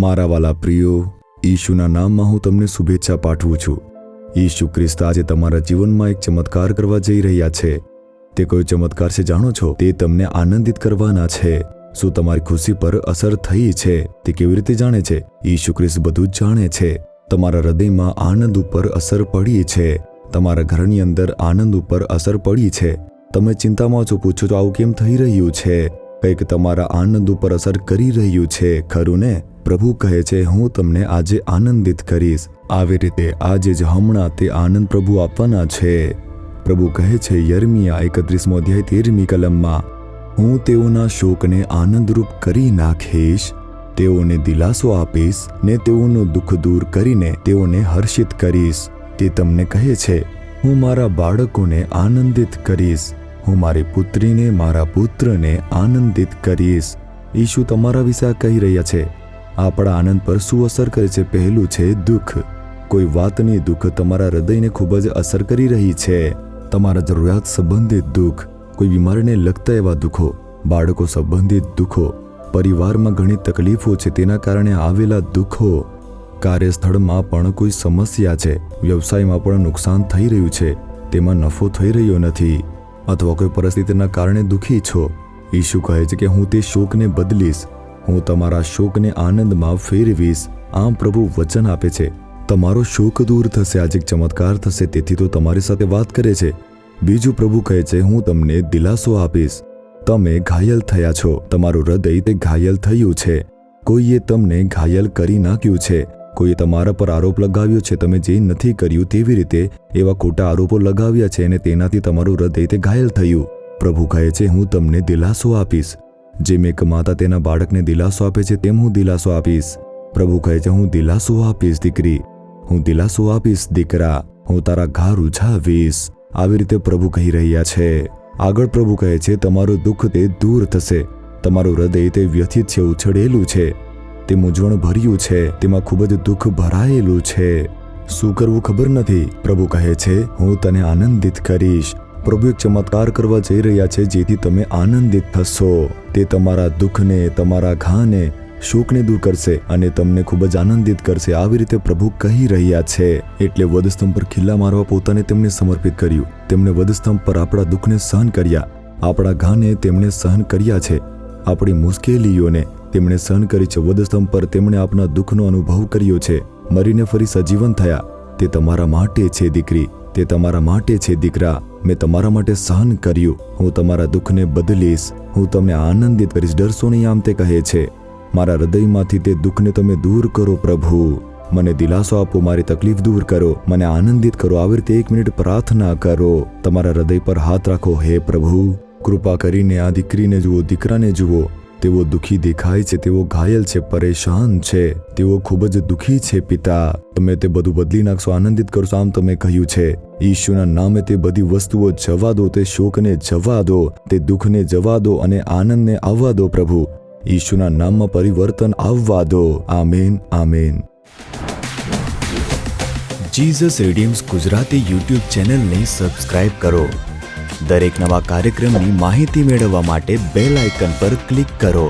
મારા વાલા પ્રિયો, ઈશુના નામમાં હું તમને શુભેચ્છા પાઠવું છું। ઈશુ ખ્રિસ્ત આજે તમારા જીવનમાં એક ચમત્કાર કરવા જઈ રહ્યા છે। તે કોઈ ચમત્કાર છે જાણો છો? તે તમને આનંદિત કરવાના છે। શું તમારી ખુશી પર અસર થઈ છે? તે કેવી રીતે જાણે છે? ઈશુ ખ્રિસ્ત બધું જ જાણે છે। તમારા હૃદયમાં આનંદ ઉપર અસર પડી છે। તમારા ઘરની અંદર આનંદ ઉપર અસર પડી છે। તમે ચિંતામાં છો, પૂછો તો આવું કેમ થઈ રહ્યું છે? કંઈક તમારા આનંદ ઉપર અસર કરી રહ્યું છે, ખરું ને? પ્રભુ કહે છે, હું તમને આજે આનંદિત કરીશ। આવી રીતે આજે જ હમણાં તે આનંદ પ્રભુ આપવાના છે। પ્રભુ કહે છે યર્મિયા 31મો અધ્યાય 13મી કલમમાં, હું તેઓના શોકને આનંદરૂપ કરી નાખીશ, તેઓને દિલાસો આપીશ ને તેઓનું દુઃખ દૂર કરીને તેઓને હર્ષિત કરીશ। તે તમને કહે છે, હું મારા બાળકોને આનંદિત કરીશ, હું મારી પુત્રીને, મારા પુત્રને આનંદિત કરીશ। ઈશુ તમારા વિશે આ કહી રહ્યા છે। આપણા આનંદ પર શું અસર કરે છે? પહેલું છે દુઃખ। કોઈ વાતની દુઃખ તમારા હૃદયને ખૂબ જ અસર કરી રહી છે। તમારા જરૂરિયાત સંબંધિત દુઃખ, કોઈ બીમારીને લગતા એવા દુઃખો, બાળકો સંબંધિત દુઃખો, પરિવારમાં ઘણી તકલીફો છે તેના કારણે આવેલા દુઃખો, કાર્યસ્થળમાં પણ કોઈ સમસ્યા છે, વ્યવસાયમાં પણ નુકસાન થઈ રહ્યું છે, તેમાં નફો થઈ રહ્યો નથી, અથવા કોઈ પરિસ્થિતિના કારણે દુઃખી છો। ઈશુ કહે છે કે હું તે શોકને બદલીશ, હું તમારા શોકને આનંદમાં ફેરવીશ। આમ પ્રભુ વચન આપે છે, તમારો શોક દૂર થશે, આજે એક ચમત્કાર થશે, તેથી તો તમારી સાથે વાત કરે છે। બીજું પ્રભુ કહે છે, હું તમને દિલાસો આપીશ। તમે ઘાયલ થયા છો, તમારું હૃદય તે ઘાયલ થયું છે, કોઈએ તમને ઘાયલ કરી નાખ્યું છે, કોઈએ તમારા પર આરોપ લગાવ્યો છે, તમે જે નથી કર્યું તેવી રીતે એવા ખોટા આરોપો લગાવ્યા છે અને તેનાથી તમારું હૃદય તે ઘાયલ થયું। પ્રભુ કહે છે, હું તમને દિલાસો આપીશ। જેમ એક માતા તેના બાળકને દિલાસો આપે છે તેમ હું દિલાસો આપીશ। પ્રભુ કહે છે, હું દિલાસો આપીશ દીકરી, હું દિલાસો આપીશ દીકરા, હું તારા ઘા રૂઝાવીશ। આવી રીતે પ્રભુ કહી રહ્યા છે। આગળ પ્રભુ કહે છે, તમારું દુઃખ તે દૂર થશે, તમારું હૃદય તે વ્યથિત છે, ઉછળેલું છે, તે મૂંઝવણ ભર્યું છે, તેમાં ખૂબ જ દુઃખ ભરાયેલું છે, શું કરવું ખબર નથી। પ્રભુ કહે છે, હું તને આનંદિત કરીશ। પ્રભુ એક ચમત્કાર કરવા જઈ રહ્યા છે જેથી તમે આનંદિત થશો। તે તમારા દુઃખને, તમારા ઘાને, શોકને દૂર કરશે અને તમને ખૂબ જ આનંદિત કરશે। આવી રીતે પ્રભુ કહી રહ્યા છે। એટલે વધસ્તંભ પર ખીલ્લા મારવા પોતાને તેમણે સમર્પિત કર્યું। તેમણે વધસ્તંભ પર આપણા દુઃખને સહન કર્યા, આપણા ઘાને તેમણે સહન કર્યા છે, આપણી મુશ્કેલીઓને તેમણે સહન કરી છે। વધસ્તંભ પર તેમણે આપણા દુઃખનો અનુભવ કર્યો છે, મરીને ફરી સજીવન થયા। તે તમારા માટે છે દીકરી, તે તમારા માટે છે દીકરા, મેં તમારા માટે સહન કર્યું, હું તમારા દુઃખને બદલીશ, હું તમને આનંદિત કરીશ, ડરશો નહીં, આમ તે કહે છે। મારા હૃદયમાંથી તે દુઃખને તમે દૂર કરો પ્રભુ, મને દિલાસો આપો, મારી તકલીફ દૂર કરો, મને આનંદિત કરો। આવી રીતે 1 મિનિટ પ્રાર્થના કરો, તમારા હૃદય પર હાથ રાખો, હે પ્રભુ કૃપા કરીને આ દીકરીને જુઓ, દીકરાને જુઓ, તેઓ દુઃખી દેખાય છે, તેઓ ઘાયલ છે, પરેશાન છે, તેઓ ખૂબ જ દુઃખી છે પિતા, તમે તે બધું બદલી નાખશો, આનંદિત કરશો, આમ તમે કહ્યું છે। ઈશુના નામે તે બધી વસ્તુઓ જવા દો, તે શોકને જવા દો, તે દુઃખને જવા દો અને આનંદને આવવા દો પ્રભુ। ઈશુના નામમાં પરિવર્તન આવવા દો। Amen, amen. Jesus redeems Gujarati YouTube ચેનલને સબસ્ક્રાઇબ કરો। દરેક નવા કાર્યક્રમની માહિતી મેળવવા માટે બેલ આઇકન પર ક્લિક કરો।